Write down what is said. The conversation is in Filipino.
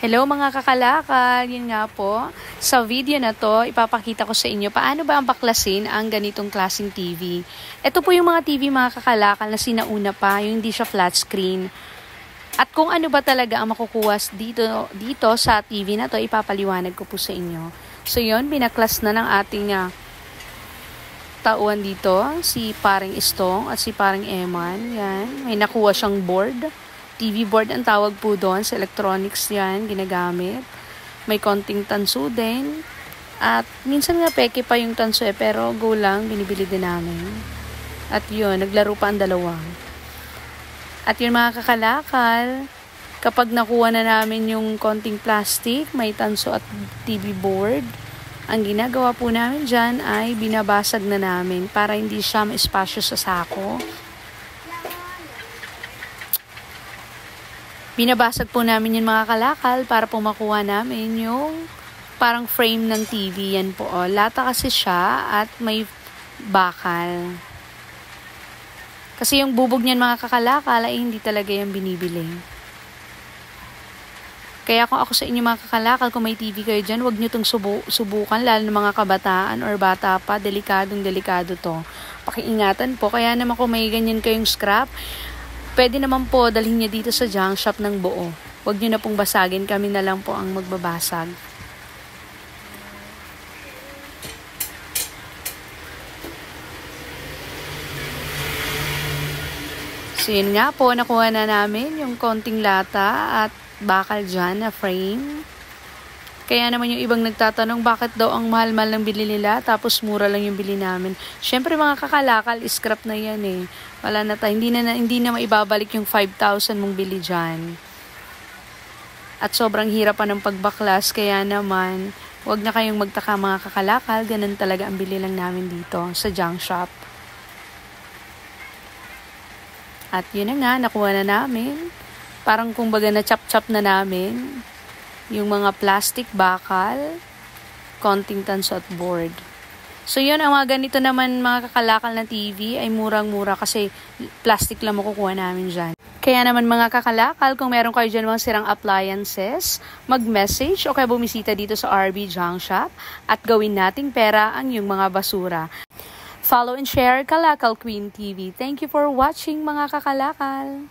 Hello mga kakalakal, yun nga po. Sa video na to, ipapakita ko sa inyo paano ba ang baklasin ang ganitong klaseng TV. Ito po yung mga TV mga kakalakal na sinauna pa, yung hindi siya flat screen. At kung ano ba talaga ang makukuha dito sa TV na to, ipapaliwanag ko po sa inyo. So yun, binaklas na ng ating tauhan dito, si paring Istong at si paring Eman. Yan, may nakuha siyang board. TV board ang tawag po doon. Sa electronics yan, ginagamit. May konting tanso din. At minsan nga peke pa yung tanso pero go lang, binibili din namin. At yun, naglaro pa ang dalawa. At yun mga kakalakal, kapag nakuha na namin yung konting plastic, may tanso at TV board, ang ginagawa po namin dyan ay binabasag na namin para hindi siya maespasyo sa sako. Binabasag po namin yung mga kalakal para po makuha namin yung parang frame ng TV. Yan po. Lata kasi siya at may bakal. Kasi yung bubog niyan mga kakalakal ay hindi talaga yung binibili. Kaya kung ako sa inyo mga kakalakal, kung may TV kayo dyan, huwag nyo itong subukan, lalo ng mga kabataan or bata pa. Delikado to. Pakiingatan po. Kaya naman kung may ganyan kayong scrap, pwede naman po dalhin niya dito sa junk shop ng buo. Huwag niyo na pong basagin. Kami na lang po ang magbabasag. So yun nga po, nakuha na namin yung konting lata at bakal dyan na frame. Kaya naman yung ibang nagtatanong bakit daw ang mahal-mahal ng bili nila tapos mura lang yung bili namin. Syempre mga kakalakal, scrap na yan eh. Wala na tayo, hindi na maibabalik yung 5,000 mong bili dyan. At sobrang hirap pa ng pagbaklas, kaya naman wag na kayong magtaka mga kakalakal, ganun talaga ang bili lang namin dito sa junk shop. At yun na nga, nakuha na namin. Parang kumbaga na chop-chop na namin yung mga plastic bakal, konting tanso at board. So yun, ang mga ganito naman mga kakalakal na TV ay murang-mura kasi plastic lang makukuha namin dyan. Kaya naman mga kakalakal, kung meron kayo dyan mga sirang appliances, mag-message o kaya bumisita dito sa RB Junk Shop at gawin nating pera ang yung mga basura. Follow and share Kalakal Queen TV. Thank you for watching mga kakalakal.